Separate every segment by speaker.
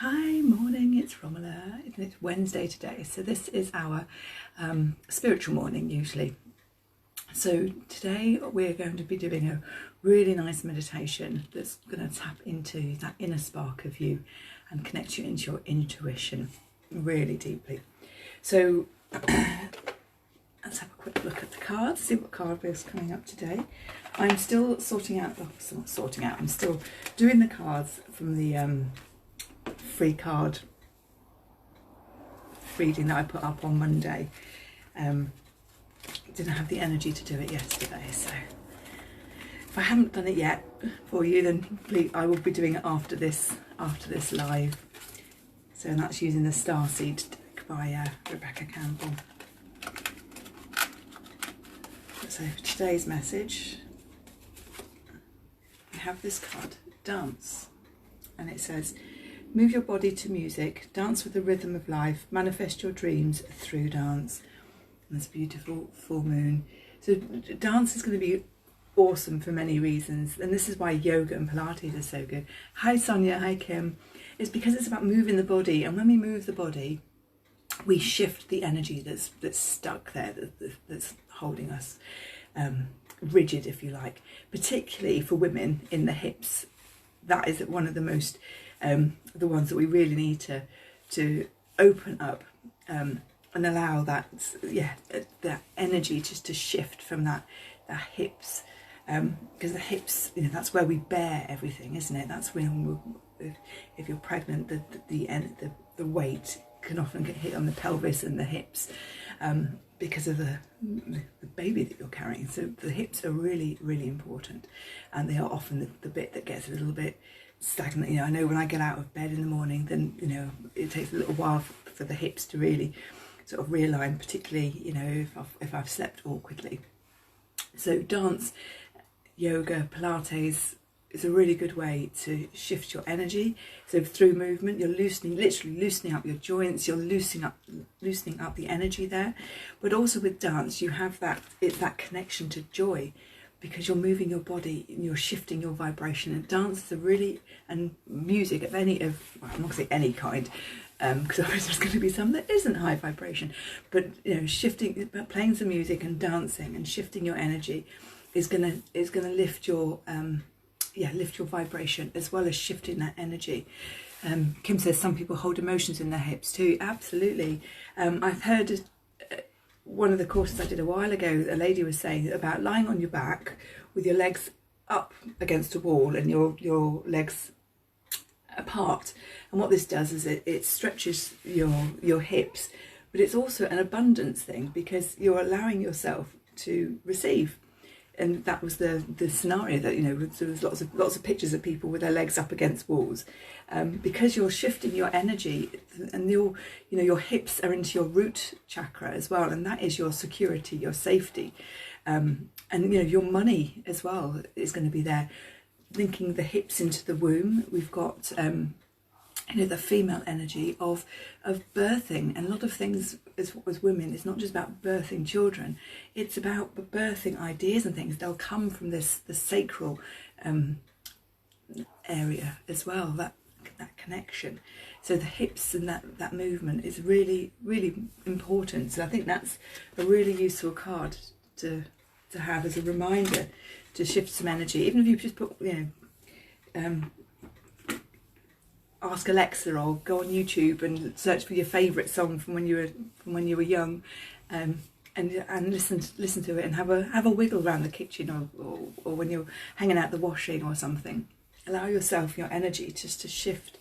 Speaker 1: Hi, morning, it's Romola. It's Wednesday today, so this is our spiritual morning usually. So today we're going to be doing a really nice meditation that's going to tap into that inner spark of you and connect you into your intuition really deeply. So let's have a quick look at the cards, see what card is coming up today. I'm still I'm still doing the cards from the free card reading that I put up on Monday. Didn't have the energy to do it yesterday, so if I haven't done it yet for you, then please, I will be doing it after this live. So that's using the Starseed deck by Rebecca Campbell. So for today's message, we have this card, Dance, and it says, move your body to music, dance with the rhythm of life, manifest your dreams through dance. And this beautiful full moon. So dance is going to be awesome for many reasons, and this is why yoga and Pilates are so good. Hi Sonia, hi Kim. It's because it's about moving the body, and when we move the body, we shift the energy that's stuck there, that's holding us rigid, if you like. Particularly for women in the hips, that is one of the most the ones that we really need to open up and allow that that energy just to shift from that hips, because the hips, that's where we bear everything, isn't it? That's when if you're pregnant, the weight can often get hit on the pelvis and the hips because of the baby that you're carrying. So the hips are really, really important, and they are often the bit that gets a little bit stagnant. I know when I get out of bed in the morning, then it takes a little while for the hips to really sort of realign, particularly if I've slept awkwardly. So dance, yoga, Pilates is a really good way to shift your energy. So through movement, you're literally loosening up your joints, you're loosening up the energy there. But also with dance, you have that connection to joy, because you're moving your body and you're shifting your vibration. And dance is and music of I'm not going to say any kind, because there's going to be some that isn't high vibration, but playing some music and dancing and shifting your energy is going to lift your lift your vibration, as well as shifting that energy. Kim says some people hold emotions in their hips too. Absolutely. I've heard one of the courses I did a while ago, a lady was saying about lying on your back with your legs up against a wall and your legs apart. And what this does is it stretches your hips, but it's also an abundance thing, because you're allowing yourself to receive. And that was the scenario that there was lots of pictures of people with their legs up against walls, because you're shifting your energy, and your hips are into your root chakra as well, and that is your security, your safety, and your money as well is going to be there. Linking the hips into the womb, we've got the female energy of birthing, and a lot of things as women, it's not just about birthing children, it's about birthing ideas and things. They'll come from the sacral area as well, that connection. So the hips and that movement is really, really important. So I think that's a really useful card to have as a reminder to shift some energy. Even if you just put ask Alexa or go on YouTube and search for your favourite song from when you were young, and listen to it, and have a wiggle around the kitchen, or when you're hanging out the washing or something. Allow yourself, your energy, just to shift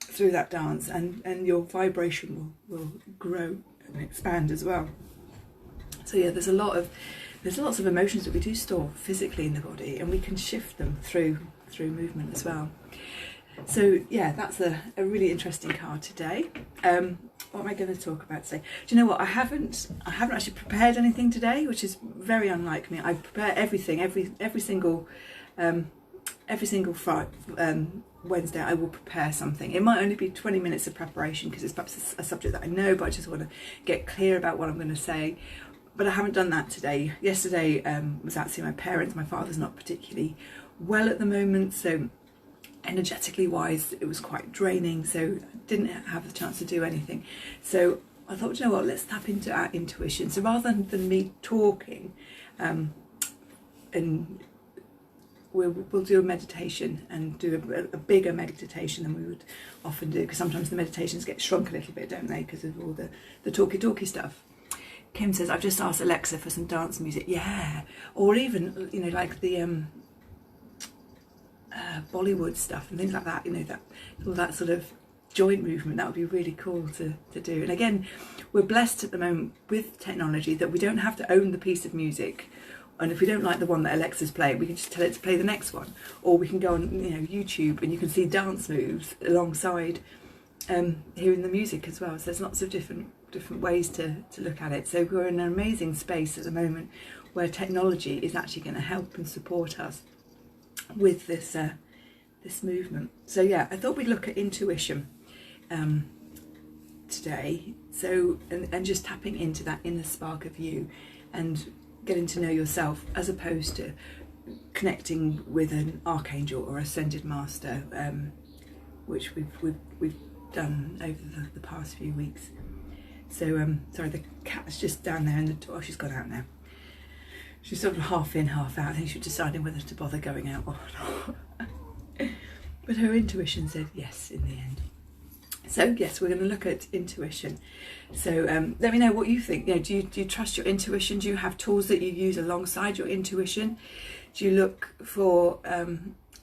Speaker 1: through that dance, and your vibration will grow and expand as well. So yeah, there's lots of emotions that we do store physically in the body, and we can shift them through movement as well. So yeah, that's a really interesting card today. What am I going to talk about today? Do you know what? I haven't actually prepared anything today, which is very unlike me. I prepare everything every single Friday, Wednesday. I will prepare something. It might only be 20 minutes of preparation, because it's perhaps a subject that I know, but I just want to get clear about what I'm going to say. But I haven't done that today. Yesterday was out seeing my parents. My father's not particularly well at the moment, so energetically wise, it was quite draining, so I didn't have the chance to do anything. So I thought, you know what, let's tap into our intuition. So rather than me talking, and we'll do a meditation and do a bigger meditation than we would often do, because sometimes the meditations get shrunk a little bit, don't they, because of all the talky stuff. Kim says, I've just asked Alexa for some dance music. Yeah, or even, you know, like the Bollywood stuff and things like that, you know, that all that sort of joint movement, that would be really cool to do. And again, we're blessed at the moment with technology that we don't have to own the piece of music, and if we don't like the one that Alexa's playing, we can just tell it to play the next one, or we can go on, you know, YouTube and you can see dance moves alongside hearing the music as well. So there's lots of different ways to look at it. So we're in an amazing space at the moment where technology is actually going to help and support us with this this movement. So yeah, I thought we'd look at intuition today. So and just tapping into that inner spark of you and getting to know yourself, as opposed to connecting with an archangel or ascended master, which we've done over the past few weeks. So sorry, the cat's just down there in the door. She's gone out now. She's sort of half in, half out. I think she's deciding whether to bother going out or not. But her intuition said yes in the end. So yes, we're going to look at intuition. So let me know what you think. You know, do you trust your intuition? Do you have tools that you use alongside your intuition? Do you look for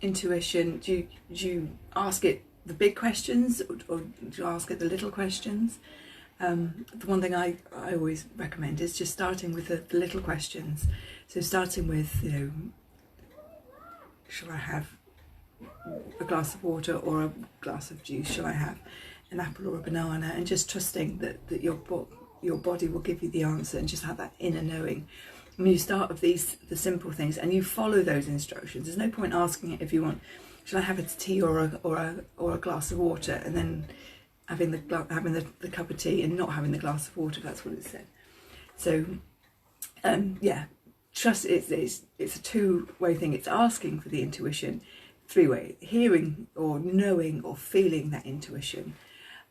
Speaker 1: intuition? Do you ask it the big questions, or do you ask it the little questions? The one thing I always recommend is just starting with the little questions. So starting with, you know, shall I have a glass of water or a glass of juice? Shall I have an apple or a banana? And just trusting that your body will give you the answer, and just have that inner knowing. When you start with the simple things and you follow those instructions, there's no point asking it if you want, shall I have a tea or a glass of water, and then having the cup of tea and not having the glass of water. That's what it said. So yeah, trust. It's a two-way thing. It's asking for the intuition, three-way: hearing or knowing or feeling that intuition,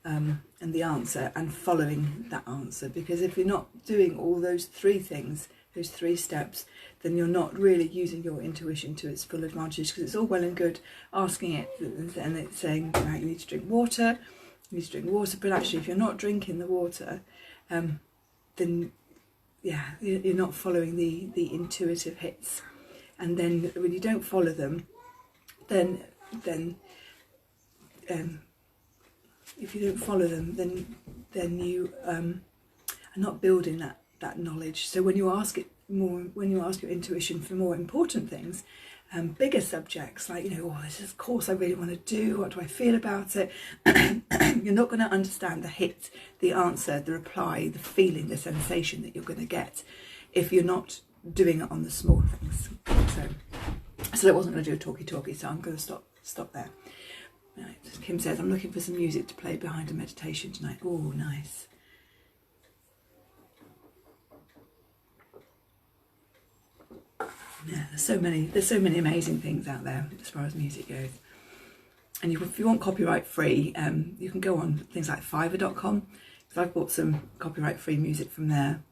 Speaker 1: and the answer, and following that answer. Because if you're not doing all those three things, those three steps, then you're not really using your intuition to its full advantage. Because it's all well and good asking it and it's saying, right, you need to drink water. You need to drink water, but actually if you're not drinking the water, then yeah, you're not following the intuitive hits. And then when you don't follow them, then if you don't follow them, then you are not building that knowledge. So when you ask your intuition for more important things, bigger subjects, like, you know, oh, this is a course I really want to do, what do I feel about it? You're not going to understand the hit, the answer, the reply, the feeling, the sensation that you're going to get if you're not doing it on the small things. So I wasn't going to do a talky, so I'm going to stop there. Right. Kim says, I'm looking for some music to play behind a meditation tonight. Oh, nice. Yeah, there's so many amazing things out there as far as music goes. And if you want copyright free, you can go on things like Fiverr.com, because I've bought some copyright free music from there,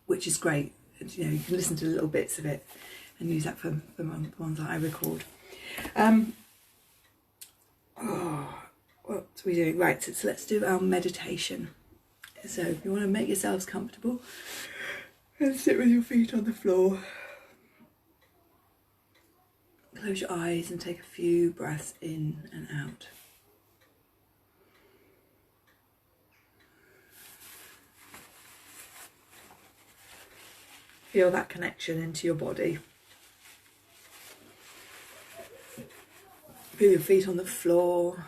Speaker 1: which is great. You know, you can listen to little bits of it and use that for the ones that I record. What are we doing? Right, so let's do our meditation. So if you want to make yourselves comfortable, and sit with your feet on the floor. Close your eyes and take a few breaths in and out. Feel that connection into your body. Feel your feet on the floor,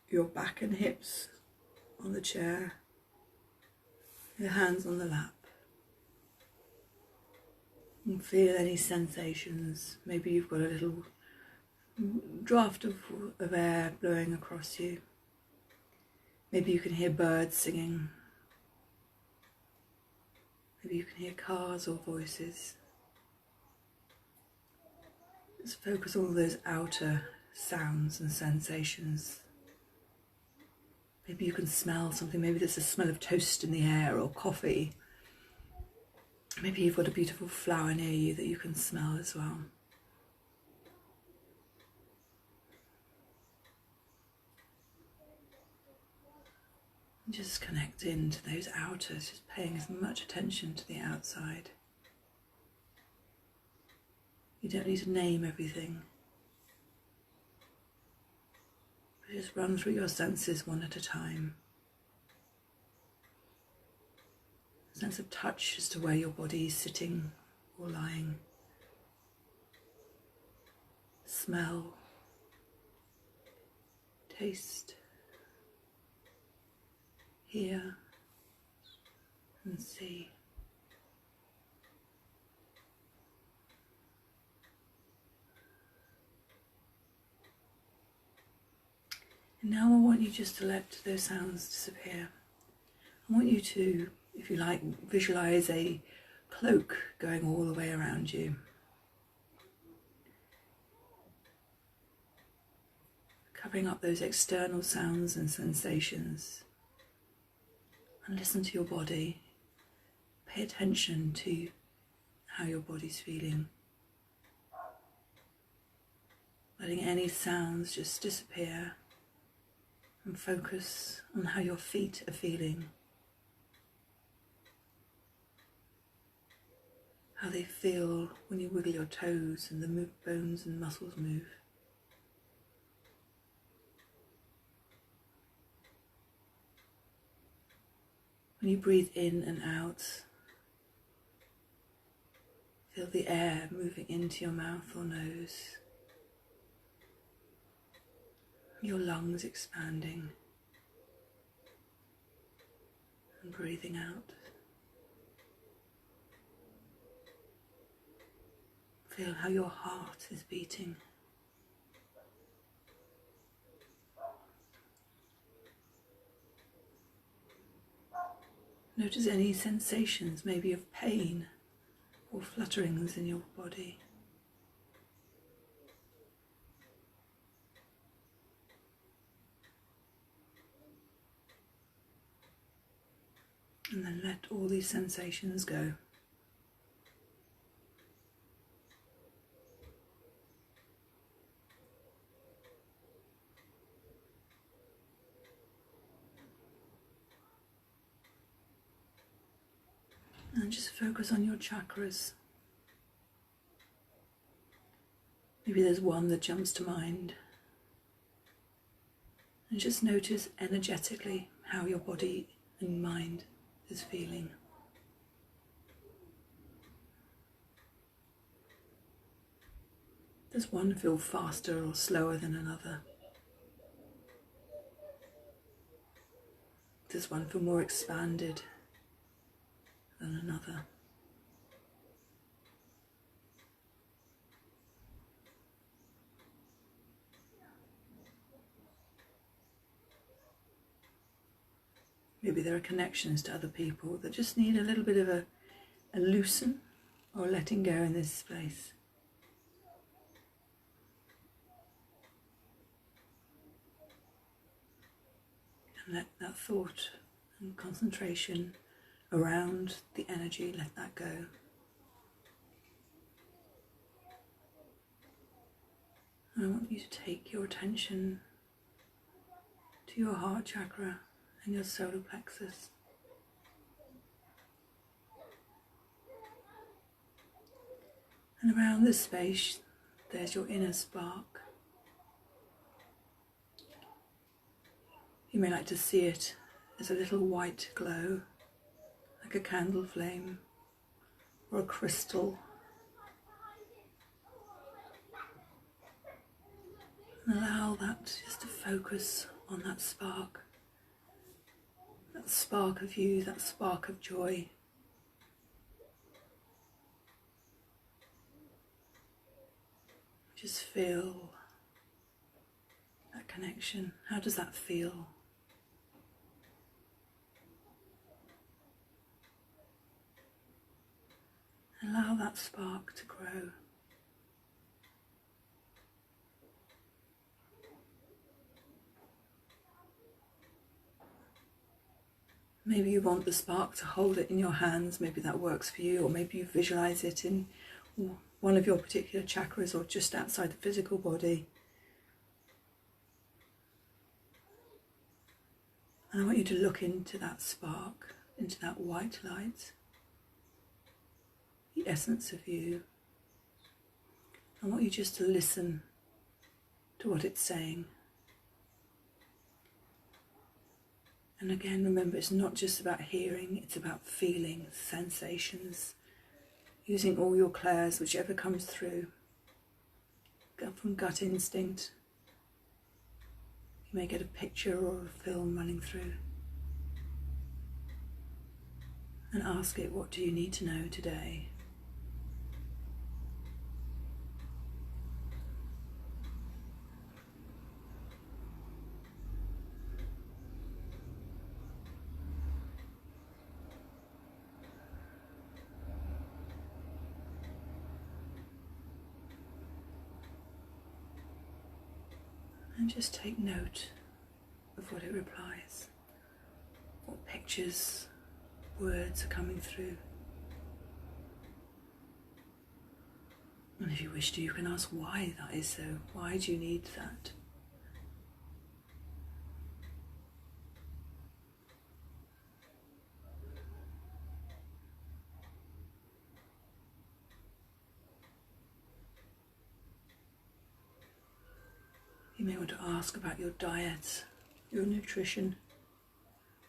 Speaker 1: your back and hips on the chair, your hands on the lap. And feel any sensations. Maybe you've got a little draft of air blowing across you. Maybe you can hear birds singing. Maybe you can hear cars or voices. Just focus on all those outer sounds and sensations. Maybe you can smell something. Maybe there's a smell of toast in the air or coffee. Maybe you've got a beautiful flower near you that you can smell as well. And just connect into those outers, just paying as much attention to the outside. You don't need to name everything. But just run through your senses one at a time. A sense of touch as to where your body is sitting or lying. Smell. Taste. Hear and see. And now I want you just to let those sounds disappear. I want you to, if you like, visualize a cloak going all the way around you. Covering up those external sounds and sensations. And listen to your body. Pay attention to how your body's feeling. Letting any sounds just disappear and focus on how your feet are feeling. How they feel when you wiggle your toes and the bones and muscles move. When you breathe in and out, feel the air moving into your mouth or nose, your lungs expanding and breathing out. Feel how your heart is beating. Notice any sensations, maybe of pain or flutterings in your body. And then let all these sensations go. And just focus on your chakras. Maybe there's one that jumps to mind. And just notice energetically how your body and mind is feeling. Does one feel faster or slower than another? Does one feel more expanded than another? Maybe there are connections to other people that just need a little bit of a loosen or letting go in this space. And let that thought and concentration around the energy, let that go. And I want you to take your attention to your heart chakra and your solar plexus. And around this space, there's your inner spark. You may like to see it as a little white glow, like a candle flame or a crystal. And allow that just to focus on that spark of you, that spark of joy. Just feel that connection. How does that feel? Allow that spark to grow. Maybe you want the spark to hold it in your hands, maybe that works for you, or maybe you visualize it in one of your particular chakras or just outside the physical body. And I want you to look into that spark, into that white light, the essence of you. I want you just to listen to what it's saying. And again, remember, it's not just about hearing, it's about feeling, sensations, using all your clairs, whichever comes through. Go from gut instinct. You may get a picture or a film running through. And ask it, what do you need to know today? And just take note of what it replies. What pictures, words are coming through. And if you wish to, you can ask why that is so. Why do you need that? You may want to ask about your diet, your nutrition,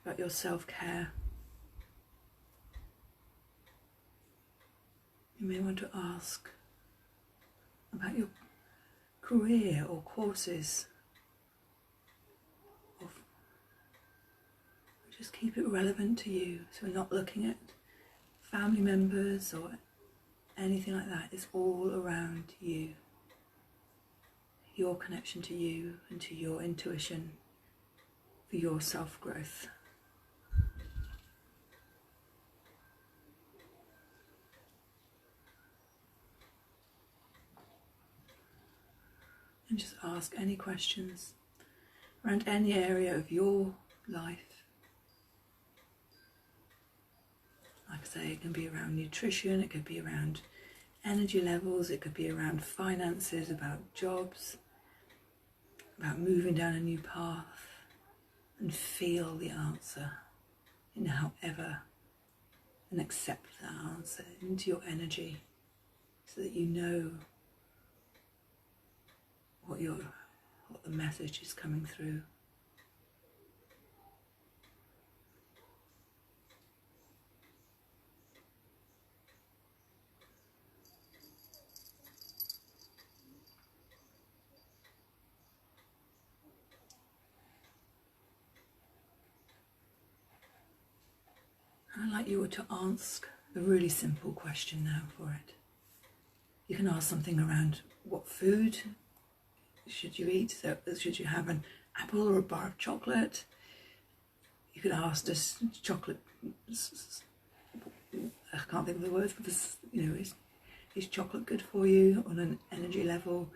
Speaker 1: about your self-care. You may want to ask about your career or courses. Or just keep it relevant to you, so we're not looking at family members or anything like that. It's all around you. Your connection to you and to your intuition for your self-growth. And just ask any questions around any area of your life. Like I say, it can be around nutrition, it could be around energy levels, it could be around finances, about jobs, about moving down a new path, and feel the answer in however, and accept that answer into your energy so that you know what the message is coming through. I'd like you to ask a really simple question now for it. You can ask something around what food should you eat? So should you have an apple or a bar of chocolate? You could ask, does chocolate, I can't think of the words, but this, is chocolate good for you on an energy level?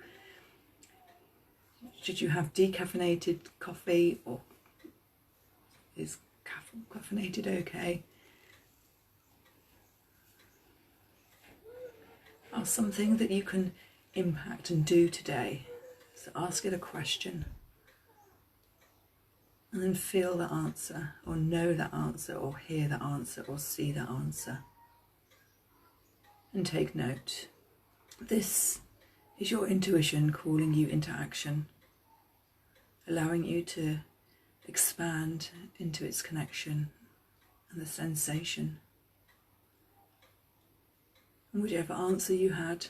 Speaker 1: Should you have decaffeinated coffee, or is caffeinated okay? Ask something that you can impact and do today. So ask it a question and then feel the answer, or know that answer, or hear that answer, or see that answer. And take note. This is your intuition calling you into action, allowing you to expand into its connection and the sensation. And whichever answer you had,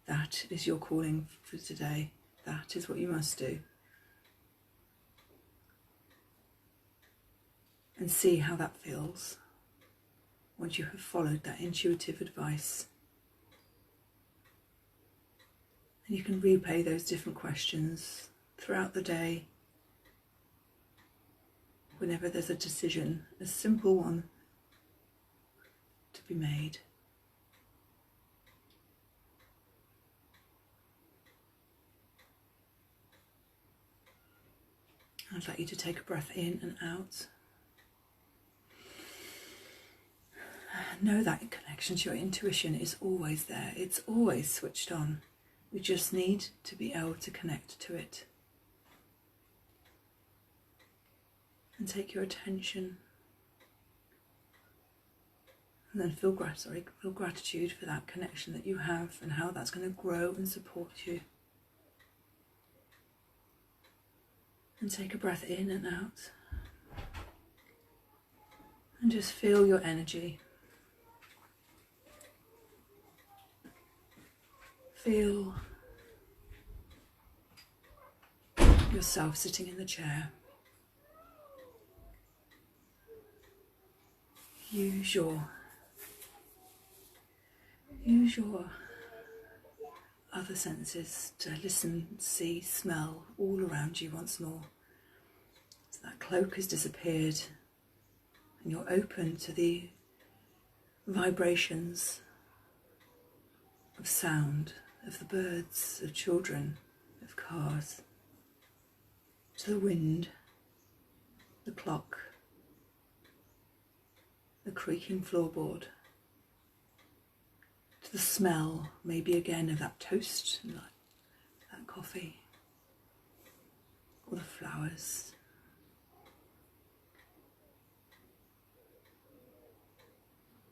Speaker 1: that is your calling for today. That is what you must do. And see how that feels once you have followed that intuitive advice. And you can replay those different questions throughout the day. Whenever there's a decision, a simple one to be made. I'd like you to take a breath in and out. know that connection to your intuition is always there. It's always switched on. We just need to be able to connect to it. And take your attention. And then feel gratitude for that connection that you have and how that's going to grow and support you. And take a breath in and out. And just feel your energy. Feel yourself sitting in the chair. Use your other senses to listen, see, smell all around you once more. So that cloak has disappeared and you're open to the vibrations of sound, of the birds, of children, of cars, to the wind, the clock, the creaking floorboard, to the smell, maybe again, of that toast, and that coffee, or the flowers.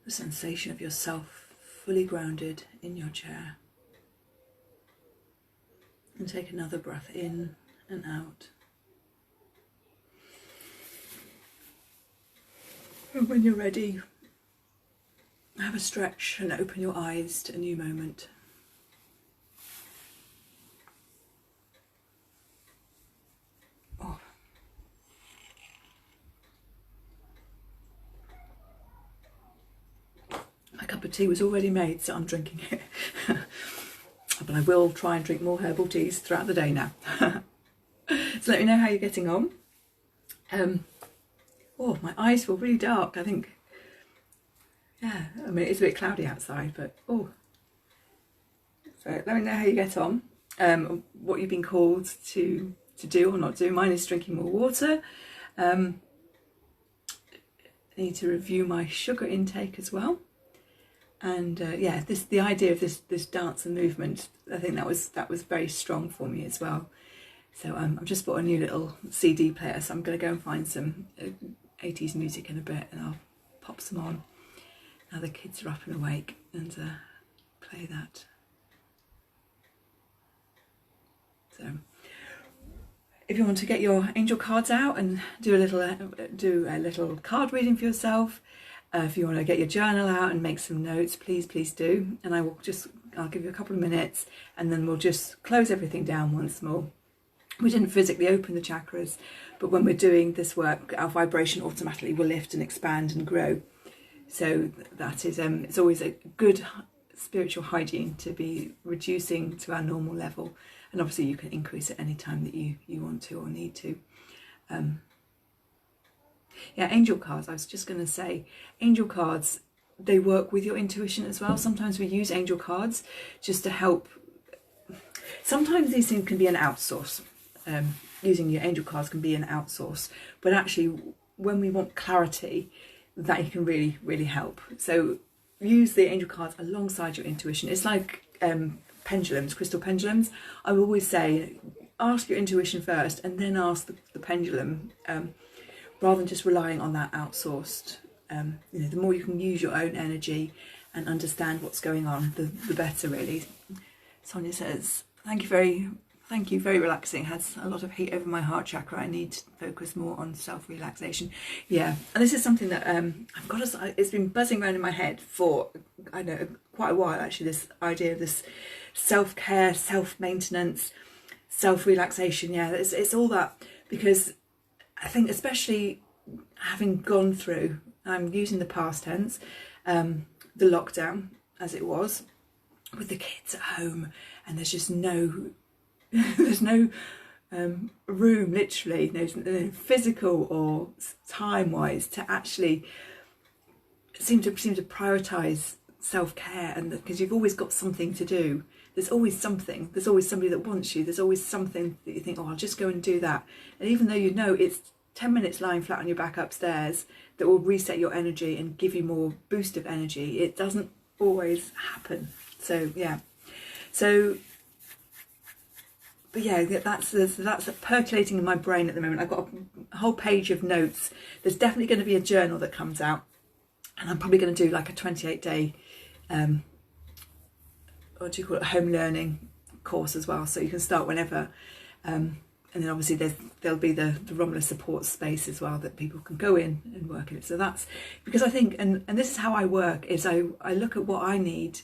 Speaker 1: The sensation of yourself fully grounded in your chair. And take another breath in and out. And when you're ready, have a stretch and open your eyes to a new moment. Oh. My cup of tea was already made, so I'm drinking it. But I will try and drink more herbal teas throughout the day now. So let me know how you're getting on. Oh, my eyes feel really dark, I think. Yeah, I mean, it's a bit cloudy outside, but oh. So let me know how you get on, what you've been called to do or not do. Mine is drinking more water. I need to review my sugar intake as well. And yeah, the idea of this dance and movement, I think that was very strong for me as well. So I've just bought a new little CD player, so I'm going to go and find some 80s music in a bit, and I'll pop some on now the kids are up and awake, and play that. So if you want to get your angel cards out and do a little card reading for yourself, if you want to get your journal out and make some notes, please do. And I'll give you a couple of minutes, and then we'll just close everything down once more. We didn't physically open the chakras, but when we're doing this work, our vibration automatically will lift and expand and grow. So that is, it's always a good spiritual hygiene to be reducing to our normal level. And obviously you can increase at any time that you want to or need to. Yeah, angel cards, I was just going to say, angel cards, they work with your intuition as well. Sometimes we use angel cards just to help. Sometimes these things can be an outsource. Using your angel cards can be an outsource, but actually when we want clarity, that can really help. So use the angel cards alongside your intuition. It's like pendulums, crystal pendulums. I will always say, ask your intuition first and then ask the pendulum, rather than just relying on that outsourced. The more you can use your own energy and understand what's going on, the better, really. Sonia says, thank you, very relaxing. Has a lot of heat over my heart chakra. I need to focus more on self-relaxation. Yeah, and this is something that it's been buzzing around in my head for, I know, quite a while actually, this idea of this self-care, self-maintenance, self-relaxation. Yeah, it's all that, because I think especially having gone through, I'm using the past tense, the lockdown as it was, with the kids at home, and there's just no room, literally, no physical or time-wise, to actually seem to prioritise self-care, and because you've always got something to do. There's always something. There's always somebody that wants you. There's always something that you think, oh, I'll just go and do that. And even though you know it's 10 minutes lying flat on your back upstairs that will reset your energy and give you more boost of energy. It doesn't always happen. So yeah, but yeah, that's percolating in my brain at the moment. I've got a whole page of notes. There's definitely going to be a journal that comes out, and I'm probably going to do like a 28-day what do you call it, home learning course as well, so you can start whenever. And then obviously there'll be the Romulus support space as well that people can go in and work in it. So that's because I think, and this is how I work, is I look at what I need,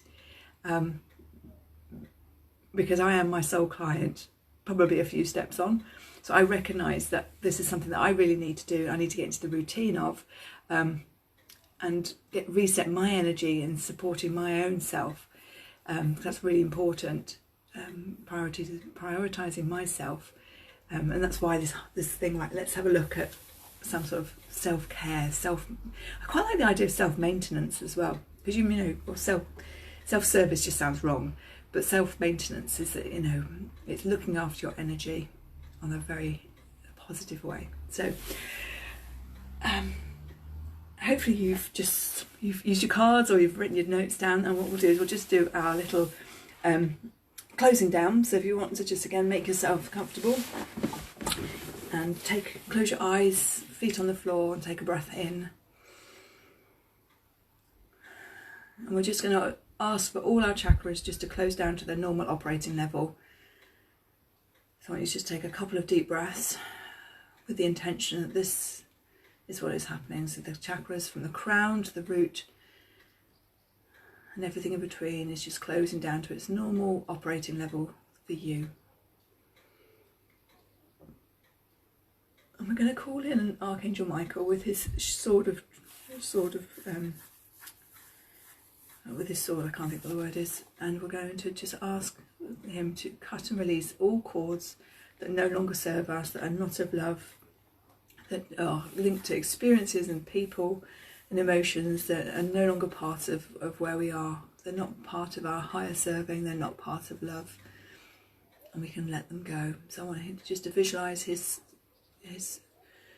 Speaker 1: because I am my sole client, probably a few steps on. So I recognise that this is something that I really need to do. I need to get into the routine of, and reset my energy and supporting my own self. That's really important. Prioritising myself. And that's why this thing, like, let's have a look at some sort of self-care, I quite like the idea of self-maintenance as well, because you know, or self-service just sounds wrong, but self-maintenance is that, you know, it's looking after your energy on a very positive way. So hopefully you've used your cards or you've written your notes down, and what we'll do is we'll just do our little closing down. So if you want to just again make yourself comfortable and close your eyes, feet on the floor, and take a breath in. And we're just going to ask for all our chakras just to close down to their normal operating level. So I want you to just take a couple of deep breaths with the intention that this is what is happening. So the chakras from the crown to the root and everything in between is just closing down to its normal operating level for you. And we're going to call in Archangel Michael with his sword, I can't think what the word is, and we're going to just ask him to cut and release all cords that no longer serve us, that are not of love, that are linked to experiences and people and emotions that are no longer part of where we are. They're not part of our higher serving, they're not part of love, and we can let them go. So I want him just to visualise his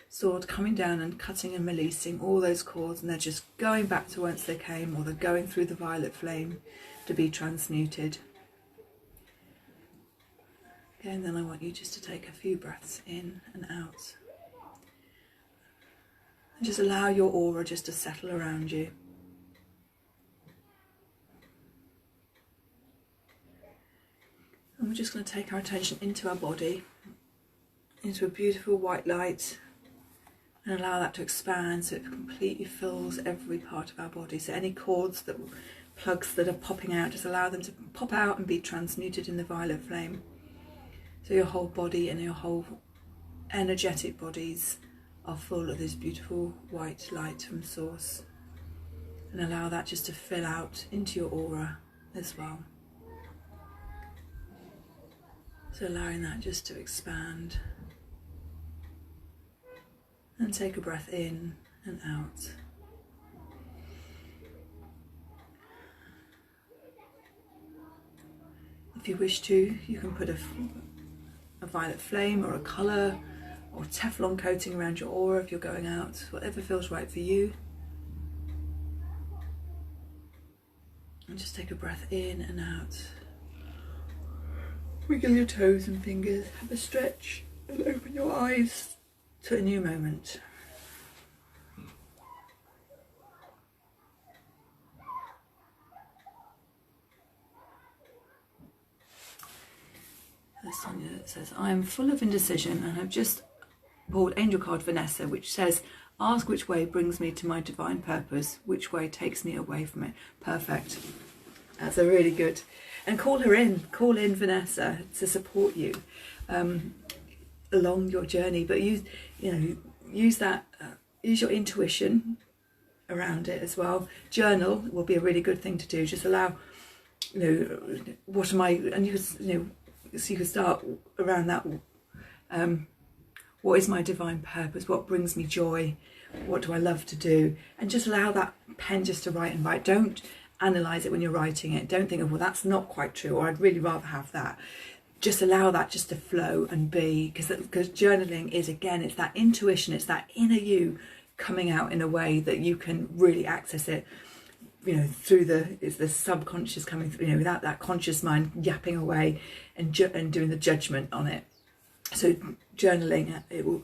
Speaker 1: sword coming down and cutting and releasing all those cords, and they're just going back to whence they came, or they're going through the violet flame to be transmuted. Okay, and then I want you just to take a few breaths in and out. And just allow your aura just to settle around you. And we're just going to take our attention into our body, into a beautiful white light, and allow that to expand so it completely fills every part of our body. So any cords, plugs that are popping out, just allow them to pop out and be transmuted in the violet flame. So your whole body and your whole energetic bodies are full of this beautiful white light from source. And allow that just to fill out into your aura as well. So allowing that just to expand. And take a breath in and out. If you wish to, you can put a violet flame or a colour or Teflon coating around your aura if you're going out, whatever feels right for you. And just take a breath in and out. Wiggle your toes and fingers, have a stretch, and open your eyes to a new moment. Sonia says, I am full of indecision and have just pulled Angel Card Vanessa, which says, ask which way brings me to my divine purpose, which way takes me away from it. Perfect. That's a really good. And call in Vanessa to support you along your journey. But use that, use your intuition around it as well. Journal will be a really good thing to do. Just allow, what am I, and so you can start around that. What is my divine purpose? What brings me joy? What do I love to do? And just allow that pen just to write and write. Don't analyse it when you're writing it. Don't think, well, that's not quite true, or I'd really rather have that. just allow that just to flow and be, because journaling is, again, it's that intuition, it's that inner you coming out in a way that you can really access it, you know, through it's the subconscious coming through, you know, without that conscious mind yapping away and doing the judgment on it. So journaling, it will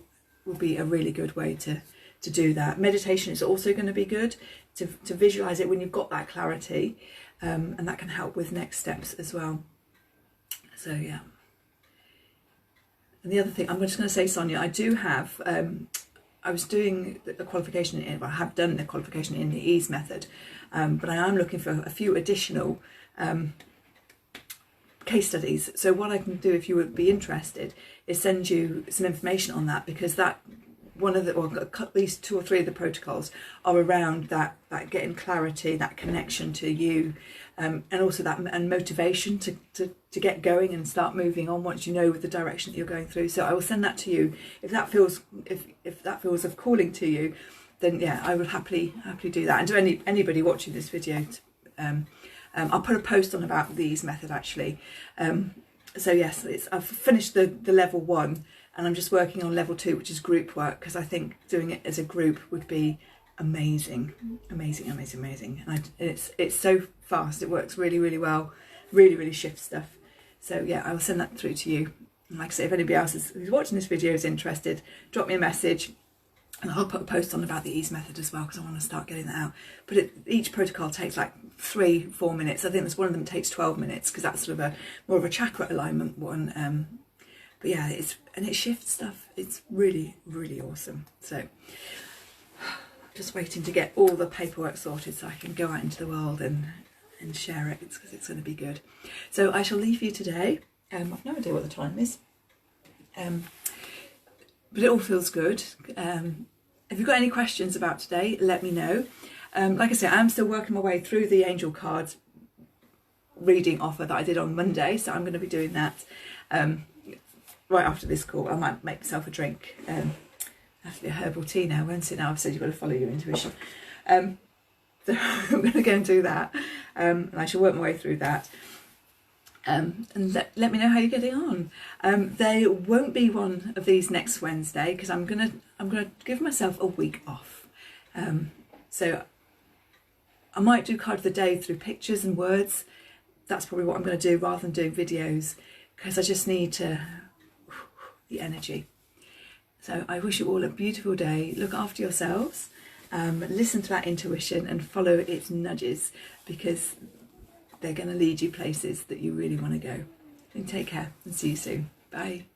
Speaker 1: be a really good way to do that. Meditation is also going to be good to visualize it when you've got that clarity, and that can help with next steps as well. So yeah. And the other thing I'm just going to say, Sonia, I do have, I was doing the qualification I have done the qualification in the ease method, but I am looking for a few additional case studies. So what I can do, if you would be interested, is send you some information on that, because that one of the, or at least 2 or 3 of the protocols are around that getting clarity, that connection to you, and also that and motivation to get going and start moving on once you know the direction that you're going through. So I will send that to you if that feels of calling to you. Then yeah, I will happily do that. And to anybody watching this video, I'll put a post on about the ease method actually. So yes, I've finished the level 1. And I'm just working on level 2, which is group work, because I think doing it as a group would be amazing, amazing, amazing, amazing. And it's so fast. It works really, really well. Really, really shifts stuff. So yeah, I will send that through to you. And like I say, if anybody else who's watching this video is interested, drop me a message, and I'll put a post on about the ease method as well, because I want to start getting that out. But each protocol takes like 3-4 minutes. I think there's one of them that takes 12 minutes, because that's sort of more of a chakra alignment one. But yeah, it shifts stuff. It's really, really awesome. So just waiting to get all the paperwork sorted so I can go out into the world and share it, because it's going to be good. So I shall leave you today. I've no idea what the time is. But it all feels good. If you've got any questions about today, let me know. Like I say, I'm still working my way through the angel cards reading offer that I did on Monday. So I'm going to be doing that. Right after this call. I might make myself a drink. Have to be a herbal tea now, won't it? Now I've said you've got to follow your intuition. So I'm going to go and do that, and I shall work my way through that. And let me know how you're getting on. There won't be one of these next Wednesday, because I'm gonna give myself a week off. So I might do card of the day through pictures and words. That's probably what I'm going to do, rather than doing videos, because I just need the energy. So I wish you all a beautiful day. Look after yourselves, listen to that intuition and follow its nudges, because they're going to lead you places that you really want to go. And take care and see you soon. Bye.